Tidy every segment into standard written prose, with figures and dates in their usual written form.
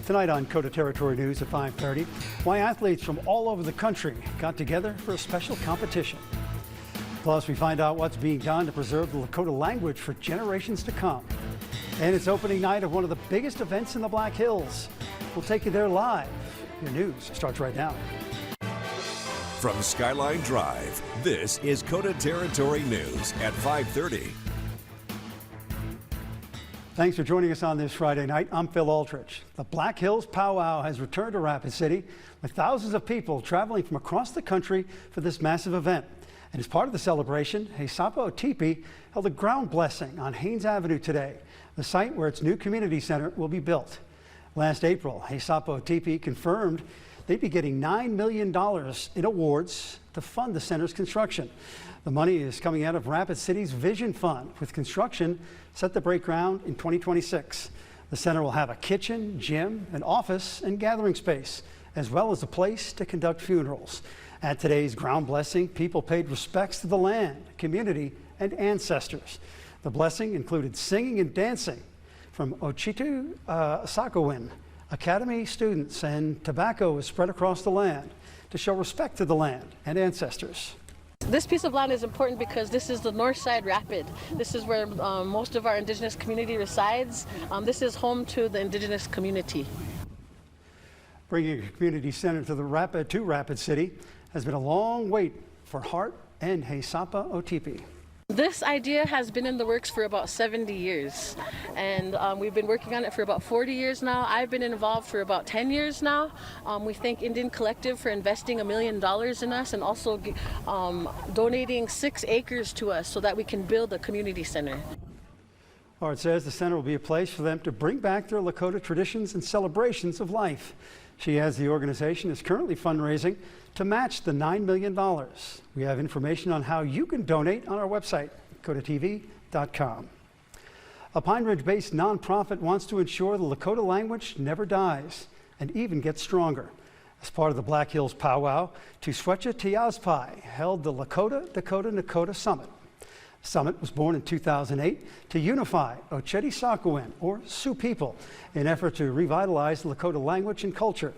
Tonight on KOTA Territory News at 5:30, why athletes from all over the country got together for a special competition. Plus, we find out what's being done to preserve the Lakota language for generations to come. And it's opening night of one of the biggest events in the Black Hills. We'll take you there live. Your news starts right now. From Skyline Drive, this is KOTA Territory News at 5:30. Thanks for joining us on this Friday night. I'm Phil Aldrich. The Black Hills Powwow has returned to Rapid City with thousands of people traveling from across the country for this massive event. And as part of the celebration, Hesapo Tipi held a ground blessing on Haynes Avenue today, the site where its new community center will be built. Last April, Hesapo Tipi confirmed they'd be getting $9 million in awards to fund the center's construction. The money is coming out of Rapid City's Vision Fund, with construction set to break ground in 2026. The center will have a kitchen, gym, an office, and gathering space, as well as a place to conduct funerals. At today's ground blessing, people paid respects to the land, community, and ancestors. The blessing included singing and dancing from Ochitu Sakowin Academy students, and tobacco was spread across the land to show respect to the land and ancestors. This piece of land is important because this is the north side rapid. This is where most of our indigenous community resides. This is home to the indigenous community. Bringing a community center to Rapid City has been a long wait for Hart and Hesapo Tipi. This idea has been in the works for about 70 years, and we've been working on it for about 40 years now. I've been involved for about 10 years now. We thank Indian Collective for investing $1 million in us and also donating 6 acres to us so that we can build a community center. Hart says the center will be a place for them to bring back their Lakota traditions and celebrations of life. She adds the organization is currently fundraising to match the $9 million. We have information on how you can donate on our website, kotatv.com. A Pine Ridge-based nonprofit wants to ensure the Lakota language never dies and even gets stronger. As part of the Black Hills Powwow, Tuswecha Tiazpai held the Lakota Dakota Nakota Summit. The summit was born in 2008 to unify Ocheti Sakowin, or Sioux people, in an effort to revitalize the Lakota language and culture.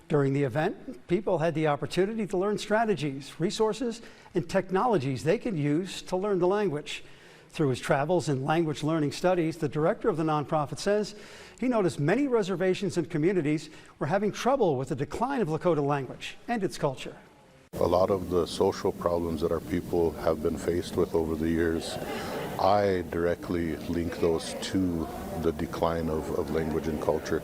During the event, people had the opportunity to learn strategies, resources, and technologies they can use to learn the language. Through his travels and language learning studies, the director of the nonprofit says he noticed many reservations and communities were having trouble with the decline of Lakota language and its culture. A lot of the social problems that our people have been faced with over the years, I directly link those to the decline of language and culture.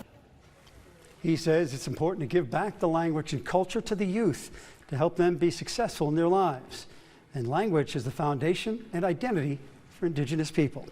He says it's important to give back the language and culture to the youth to help them be successful in their lives. And language is the foundation and identity for Indigenous people.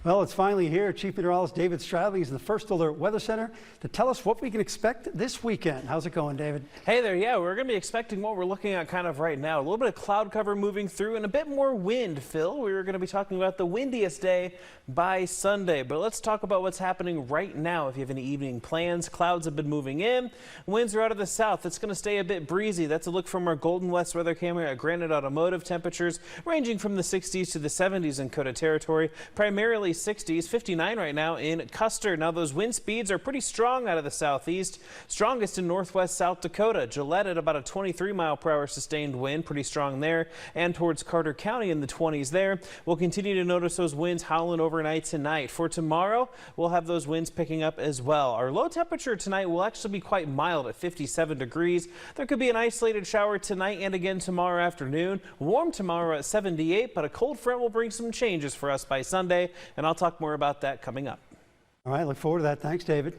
Well, it's finally here. Chief Meteorologist David Stradley is in the First Alert Weather Center to tell us what we can expect this weekend. How's it going, David? Hey there. Yeah, we're going to be expecting what we're looking at kind of right now. A little bit of cloud cover moving through and a bit more wind, Phil. We were going to be talking about the windiest day by Sunday. But let's talk about what's happening right now. If you have any evening plans, clouds have been moving in. Winds are out of the south. It's going to stay a bit breezy. That's a look from our Golden West weather camera at Granite Automotive. Temperatures ranging from the 60s to the 70s in KOTA territory, primarily 60s, 59 right now in Custer. Now those wind speeds are pretty strong out of the southeast, strongest in northwest South Dakota. Gillette at about a 23-mile-per-hour sustained wind, pretty strong there, and towards Carter County in the 20s there. We'll continue to notice those winds howling overnight tonight. For tomorrow, we'll have those winds picking up as well. Our low temperature tonight will actually be quite mild at 57 degrees. There could be an isolated shower tonight and again tomorrow afternoon. Warm tomorrow at 78, but a cold front will bring some changes for us by Sunday, and I'll talk more about that coming up. All right, look forward to that. Thanks, David.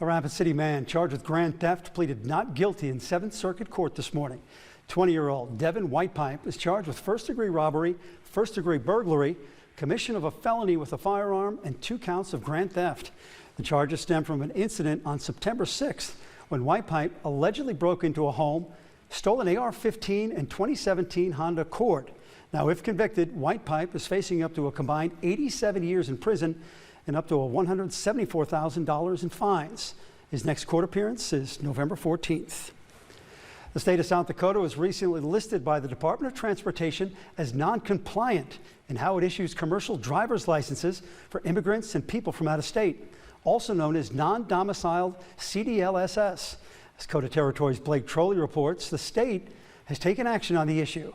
A Rapid City man charged with grand theft pleaded not guilty in 7th Circuit Court this morning. 20-year-old Devin Whitepipe is charged with first-degree robbery, first-degree burglary, commission of a felony with a firearm, and 2 counts of grand theft. The charges stem from an incident on September 6th when Whitepipe allegedly broke into a home, stole an AR-15 and 2017 Honda Accord. Now, if convicted, Whitepipe is facing up to a combined 87 years in prison and up to a $174,000 in fines. His next court appearance is November 14th. The state of South Dakota was recently listed by the Department of Transportation as non-compliant in how it issues commercial driver's licenses for immigrants and people from out of state, also known as non-domiciled CDLSS. As KOTA Territory's Blake Trolley reports, the state has taken action on the issue.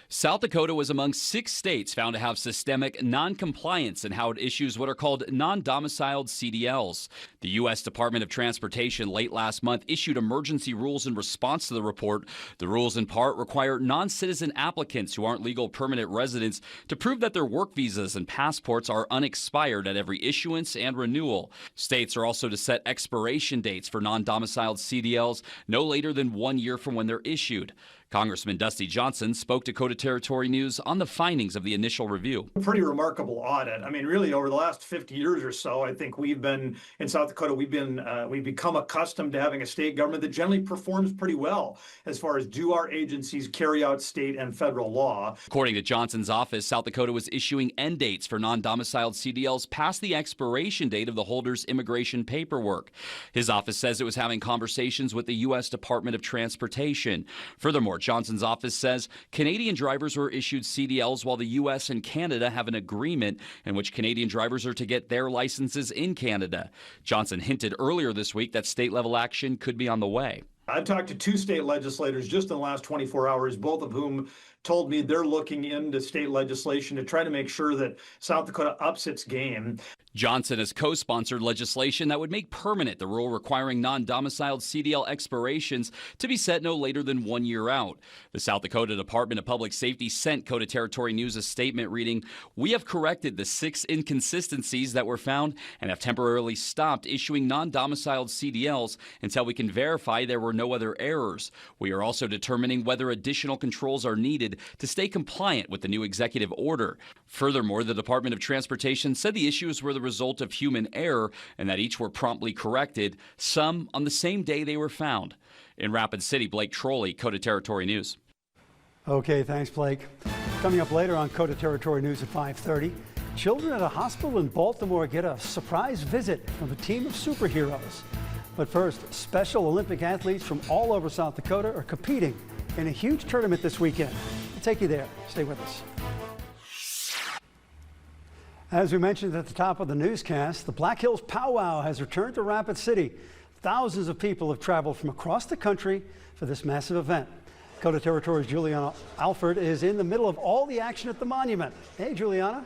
South Dakota was among 6 states found to have systemic non-compliance in how it issues what are called non-domiciled CDLs. The U.S. Department of Transportation late last month issued emergency rules in response to the report. The rules in part require non-citizen applicants who aren't legal permanent residents to prove that their work visas and passports are unexpired at every issuance and renewal. States are also to set expiration dates for non-domiciled CDLs no later than 1 year from when they're issued. Congressman Dusty Johnson spoke to KOTA Territory News on the findings of the initial review. Pretty remarkable audit. I mean, really, over the last 50 years or so, I think we've been in South Dakota. We've become accustomed to having a state government that generally performs pretty well as far as do our agencies carry out state and federal law. According to Johnson's office, South Dakota was issuing end dates for non-domiciled CDLs past the expiration date of the holder's immigration paperwork. His office says it was having conversations with the U.S. Department of Transportation. Furthermore, Johnson's office says Canadian drivers were issued CDLs while the U.S. and Canada have an agreement in which Canadian drivers are to get their licenses in Canada. Johnson hinted earlier this week that state-level action could be on the way. I've talked to 2 state legislators just in the last 24 hours, both of whom told me they're looking into state legislation to try to make sure that South Dakota ups its game. Johnson has co-sponsored legislation that would make permanent the rule requiring non-domiciled CDL expirations to be set no later than 1 year out. The South Dakota Department of Public Safety sent KOTA Territory News a statement reading, "We have corrected the 6 inconsistencies that were found and have temporarily stopped issuing non-domiciled CDLs until we can verify there were no other errors. We are also determining whether additional controls are needed to stay compliant with the new executive order." Furthermore, the Department of Transportation said the issues were the result of human error and that each were promptly corrected, some on the same day they were found. In Rapid City, Blake Trolley, KOTA Territory News. Okay, thanks, Blake. Coming up later on KOTA Territory News at 5:30, children at a hospital in Baltimore get a surprise visit from a team of superheroes. But first, Special Olympic athletes from all over South Dakota are competing in a huge tournament this weekend. We'll take you there. Stay with us. As we mentioned at the top of the newscast, the Black Hills Powwow has returned to Rapid City. Thousands of people have traveled from across the country for this massive event. KOTA Territory's Juliana Alford is in the middle of all the action at the monument. Hey, Juliana.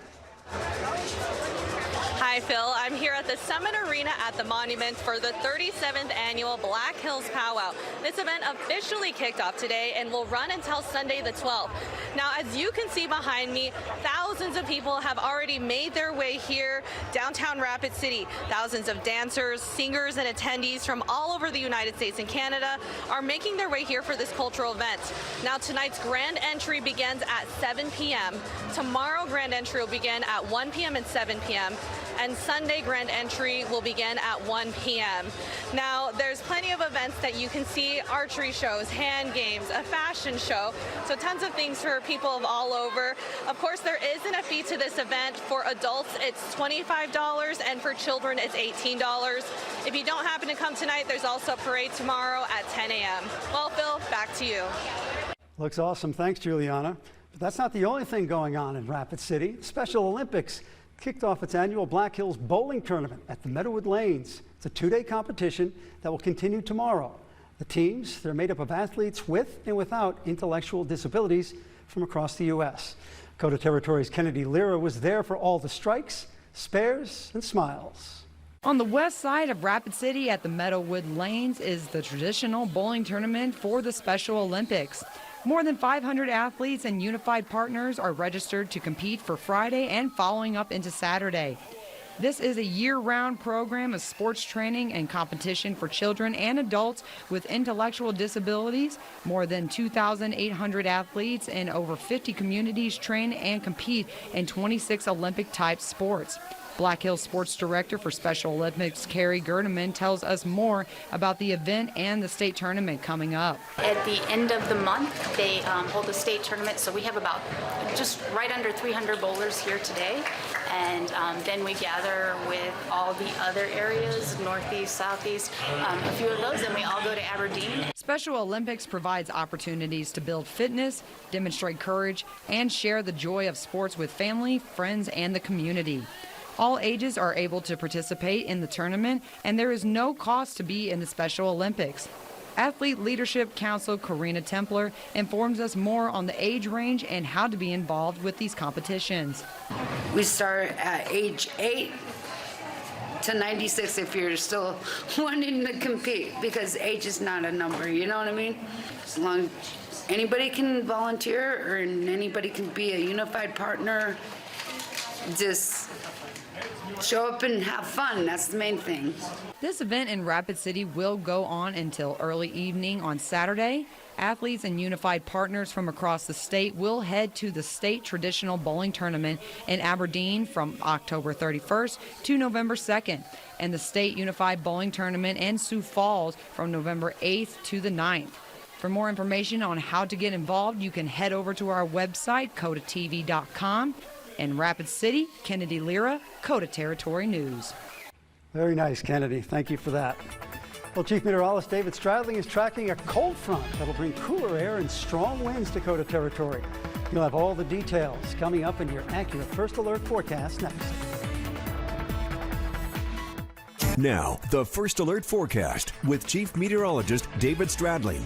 Hi, Phil. I'm here at the Summit Arena at the Monument for the 37th annual Black Hills Powwow. This event officially kicked off today and will run until Sunday the 12th. Now, as you can see behind me, thousands of people have already made their way here downtown Rapid City. Thousands of dancers, singers, and attendees from all over the United States and Canada are making their way here for this cultural event. Now, tonight's grand entry begins at 7 p.m. Tomorrow, grand entry will begin at 1 p.m. and 7 p.m. and Sunday grand entry will begin at 1 p.m. Now, there's plenty of events that you can see: archery shows, hand games, a fashion show, so tons of things for people of all over. Of course, there isn't a fee to this event. For adults, it's $25, and for children, it's $18. If you don't happen to come tonight, there's also a parade tomorrow at 10 a.m. Well, Phil, back to you. Looks awesome. Thanks, Juliana. But that's not the only thing going on in Rapid City. Special Olympics kicked off its annual Black Hills Bowling Tournament at the Meadowood Lanes. It's a 2-day competition that will continue tomorrow. The teams, they're made up of athletes with and without intellectual disabilities from across the U.S. KOTA Territory's Kennedy Lira was there for all the strikes, spares, and smiles. On the west side of Rapid City at the Meadowood Lanes is the traditional bowling tournament for the Special Olympics. More than 500 athletes and unified partners are registered to compete for Friday and following up into Saturday. This is a year-round program of sports training and competition for children and adults with intellectual disabilities. More than 2,800 athletes in over 50 communities train and compete in 26 Olympic-type sports. Black Hills Sports Director for Special Olympics, Carrie Gerdeman, tells us more about the event and the state tournament coming up. At the end of the month, they hold a state tournament, so we have about just right under 300 bowlers here today. and then we gather with all the other areas, northeast, southeast, a few of those, and we all go to Aberdeen. Special Olympics provides opportunities to build fitness, demonstrate courage, and share the joy of sports with family, friends, and the community. All ages are able to participate in the tournament, and there is no cost to be in the Special Olympics. Athlete Leadership Council Karina Templer informs us more on the age range and how to be involved with these competitions. We start at age 8 to 96 if you're still wanting to compete, because age is not a number, you know what I mean? As long as anybody can volunteer or anybody can be a unified partner, just show up and have fun. That's the main thing. This event in Rapid City will go on until early evening on Saturday. Athletes and unified partners from across the state will head to the state traditional bowling tournament in Aberdeen from October 31st to November 2nd, and the state unified bowling tournament in Sioux Falls from November 8th to the 9th. For more information on how to get involved, you can head over to our website, KOTATV.com. In Rapid City, Kennedy Lira, KOTA Territory News. Very nice, Kennedy. Thank you for that. Well, Chief Meteorologist David Stradling is tracking a cold front that'll bring cooler air and strong winds to KOTA Territory. You'll have all the details coming up in your accurate First Alert forecast next. Now, the First Alert forecast with Chief Meteorologist David Stradling.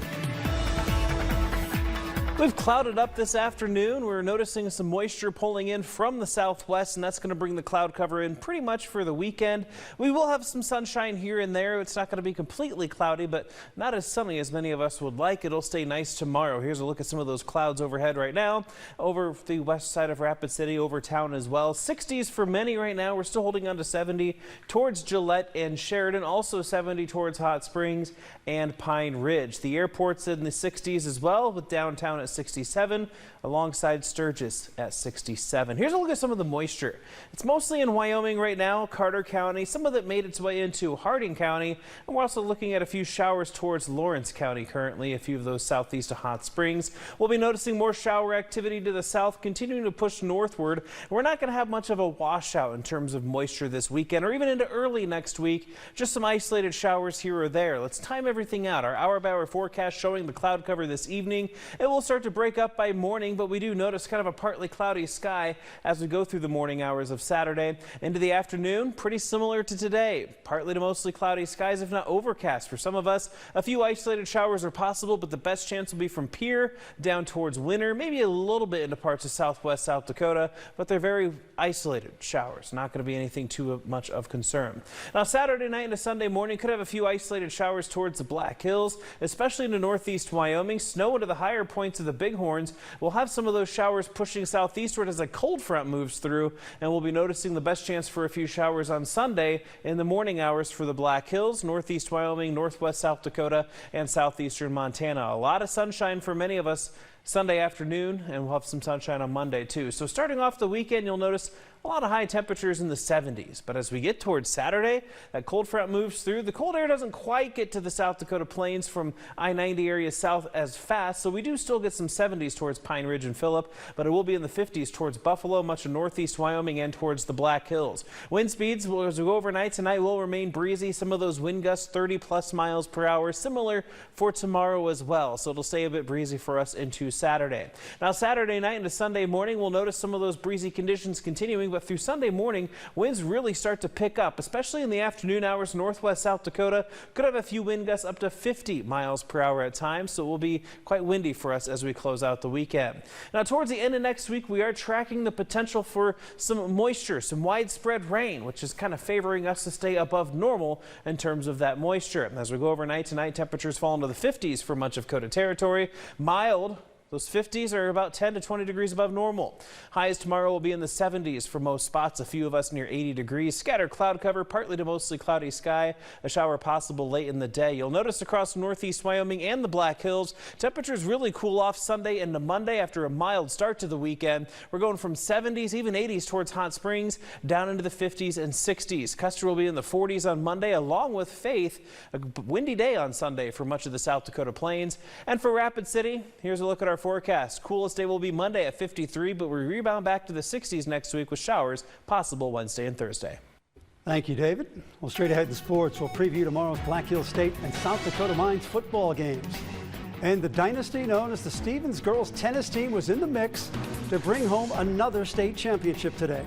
We've clouded up this afternoon. We're noticing some moisture pulling in from the southwest, and that's going to bring the cloud cover in pretty much for the weekend. We will have some sunshine here and there. It's not going to be completely cloudy, but not as sunny as many of us would like. It'll stay nice tomorrow. Here's a look at some of those clouds overhead right now, over the west side of Rapid City, over town as well. 60s for many right now. We're still holding on to 70 towards Gillette and Sheridan, also 70 towards Hot Springs and Pine Ridge. The airport's in the 60s as well, with downtown at 67, alongside Sturgis at 67. Here's a look at some of the moisture. It's mostly in Wyoming right now, Carter County. Some of it made its way into Harding County, and we're also looking at a few showers towards Lawrence County currently, a few of those southeast of Hot Springs. We'll be noticing more shower activity to the south, continuing to push northward. We're not going to have much of a washout in terms of moisture this weekend or even into early next week. Just some isolated showers here or there. Let's time everything out. Our hour-by-hour forecast showing the cloud cover this evening. It will start to break up by morning, but we do notice kind of a partly cloudy sky as we go through the morning hours of Saturday. Into the afternoon, pretty similar to today. Partly to mostly cloudy skies, if not overcast. For some of us, a few isolated showers are possible, but the best chance will be from Pierre down towards Winter, maybe a little bit into parts of southwest South Dakota, but they're very isolated showers. Not going to be anything too much of concern. Now, Saturday night into Sunday morning could have a few isolated showers towards the Black Hills, especially into northeast Wyoming. Snow into the higher points of the Bighorns. We'll have some of those showers pushing southeastward as a cold front moves through, and we'll be noticing the best chance for a few showers on Sunday in the morning hours for the Black Hills, northeast Wyoming, northwest South Dakota, and southeastern Montana. A lot of sunshine for many of us Sunday afternoon, and we'll have some sunshine on Monday too. So starting off the weekend, you'll notice a lot of high temperatures in the 70s, but as we get towards Saturday, that cold front moves through. The cold air doesn't quite get to the South Dakota plains from I-90 area south as fast, so we do still get some 70s towards Pine Ridge and Phillip, but it will be in the 50s towards Buffalo, much of northeast Wyoming, and towards the Black Hills. Wind speeds, as we go overnight tonight, will remain breezy. Some of those wind gusts 30+ miles per hour, similar for tomorrow as well, so it'll stay a bit breezy for us into Saturday. Now, Saturday night into Sunday morning, we'll notice some of those breezy conditions continuing, but through Sunday morning, winds really start to pick up, especially in the afternoon hours. Northwest South Dakota could have a few wind gusts up to 50 miles per hour at times, so it will be quite windy for us as we close out the weekend. Now, towards the end of next week, we are tracking the potential for some moisture, some widespread rain, which is kind of favoring us to stay above normal in terms of that moisture. As we go overnight tonight, temperatures fall into the 50s for much of KOTA territory. Mild. Those 50s are about 10 to 20 degrees above normal. Highs tomorrow will be in the 70s for most spots, a few of us near 80 degrees. Scattered cloud cover, partly to mostly cloudy sky. A shower possible late in the day. You'll notice across northeast Wyoming and the Black Hills, temperatures really cool off Sunday into Monday after a mild start to the weekend. We're going from 70s, even 80s towards Hot Springs, down into the 50s and 60s. Custer will be in the 40s on Monday, along with Faith. A windy day on Sunday for much of the South Dakota plains. And for Rapid City, here's a look at our forecast. Coolest day will be Monday at 53, but we rebound back to the 60s next week with showers possible Wednesday and Thursday. Thank you, David. Well, straight ahead in sports, we'll preview tomorrow's Black Hills State and South Dakota Mines football games. And the dynasty known as the Stevens girls tennis team was in the mix to bring home another state championship today.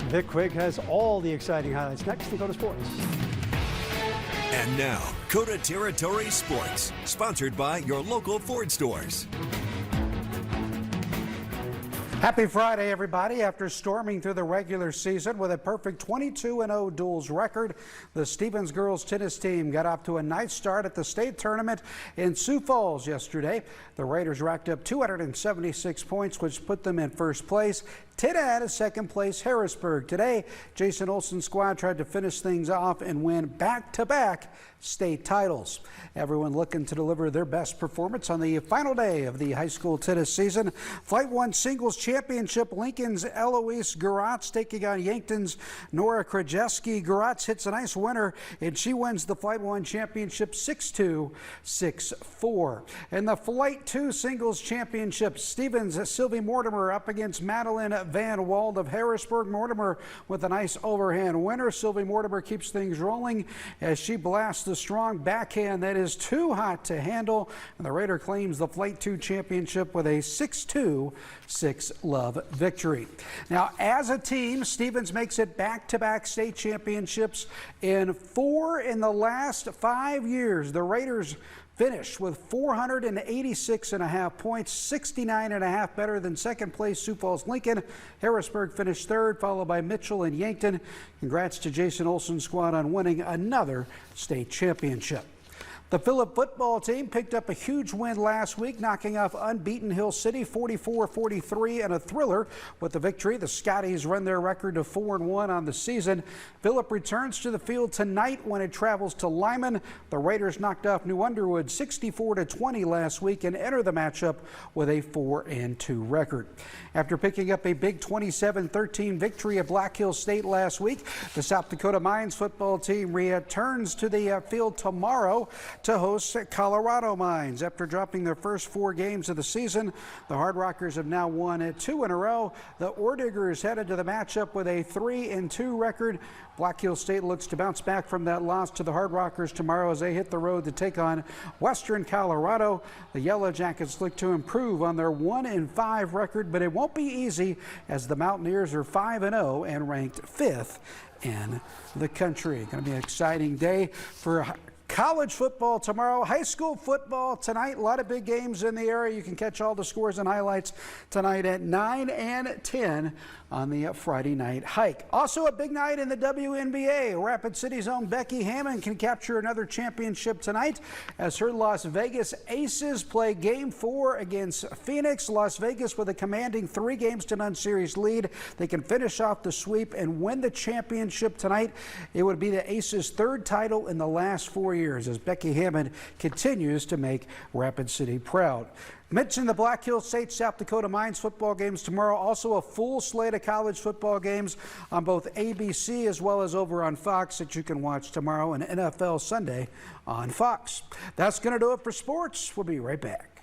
Vic Quigg has all the exciting highlights next to KOTA Sports. And now, KOTA Territory Sports, sponsored by your local Ford stores. Happy Friday, everybody. After storming through the regular season with a perfect 22-0 duels record, the Stevens girls tennis team got off to a nice start at the state tournament in Sioux Falls yesterday. The Raiders racked up 276 points, which put them in first place. 10 ahead of second place Harrisburg. Today, Jason Olson's squad tried to finish things off and win back-to-back state titles. Everyone looking to deliver their best performance on the final day of the high school tennis season. Flight 1 singles championship, Lincoln's Eloise Garatz taking on Yankton's Nora Krajewski. Garatz hits a nice winner, and she wins the Flight 1 championship 6-2, 6-4. In the Flight 2 singles championship, Stevens' Sylvie Mortimer up against Madeline Van Wald of Harrisburg. Mortimer with a nice overhand winner. Sylvie Mortimer keeps things rolling as she blasts the strong backhand that is too hot to handle. And the Raider claims the Flight 2 championship with a 6-2, 6-love victory. Now, as a team, Stevens makes it back-to-back state championships in 4 in the last 5 years. The Raiders finished with 486.5 points, 69.5 better than second place Sioux Falls Lincoln. Harrisburg finished third, followed by Mitchell and Yankton. Congrats to Jason Olson's squad on winning another state championship. The Phillip football team picked up a huge win last week, knocking off unbeaten Hill City 44-43 and a thriller. With the victory, the Scotties run their record to 4-1 on the season. Phillip returns to the field tonight when it travels to Lyman. The Raiders knocked off New Underwood 64-20 last week and enter the matchup with a 4-2 record. After picking up a big 27-13 victory at Black Hills State last week, the South Dakota Mines football team returns to the field tomorrow to host Colorado Mines. After dropping their first 4 games of the season, the Hard Rockers have now won 2 in a row. The Ordiggers headed to the matchup with a 3-2 record. Black Hills State looks to bounce back from that loss to the Hard Rockers tomorrow as they hit the road to take on Western Colorado. The Yellow Jackets look to improve on their 1-5 record, but it won't be easy as the Mountaineers are 5-0 and ranked 5th in the country. Going to be an exciting day for college football tomorrow, high school football tonight. A lot of big games in the area. You can catch all the scores and highlights tonight at 9 and 10 on the Friday night hike. Also a big night in the WNBA. Rapid City's own Becky Hammond can capture another championship tonight as her Las Vegas Aces play Game 4 against Phoenix. Las Vegas with a commanding 3-0 series lead. They can finish off the sweep and win the championship tonight. It would be the Aces' 3rd title in the last 4 years as Becky Hammond continues to make Rapid City proud. Mention the Black Hills State South Dakota Mines football games tomorrow. Also a full slate of college football games on both ABC as well as over on Fox that you can watch tomorrow, and NFL Sunday on Fox. That's going to do it for sports. We'll be right back.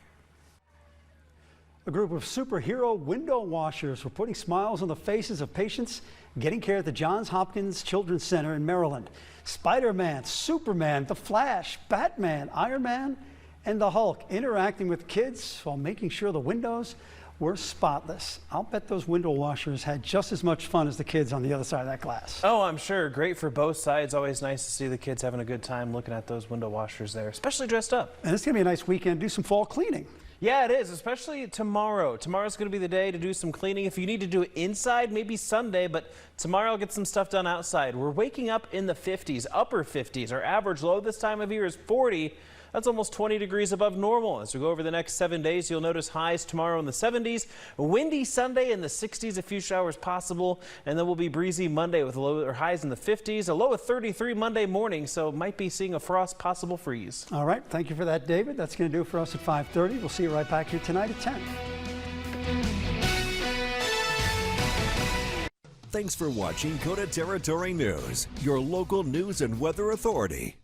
A group of superhero window washers were putting smiles on the faces of patients getting care at the Johns Hopkins Children's Center in Maryland. Spider-Man, Superman, The Flash, Batman, Iron Man, and the Hulk interacting with kids while making sure the windows were spotless. I'll bet those window washers had just as much fun as the kids on the other side of that glass. Oh, I'm sure. Great for both sides. Always nice to see the kids having a good time looking at those window washers there, especially dressed up. And it's going to be a nice weekend. Do some fall cleaning. Yeah, it is, especially tomorrow. Tomorrow's going to be the day to do some cleaning. If you need to do it inside, maybe Sunday, but tomorrow I'll get some stuff done outside. We're waking up in the 50s, upper 50s. Our average low this time of year is 40. That's almost 20 degrees above normal. As we go over the next 7 days, you'll notice highs tomorrow in the 70s, windy Sunday in the 60s, a few showers possible, and then we'll be breezy Monday with low or highs in the 50s, a low of 33 Monday morning, so might be seeing a frost possible freeze. All right, thank you for that, David. That's going to do it for us at 5:30. We'll see you right back here tonight at 10. Thanks for watching KOTA Territory News, your local news and weather authority.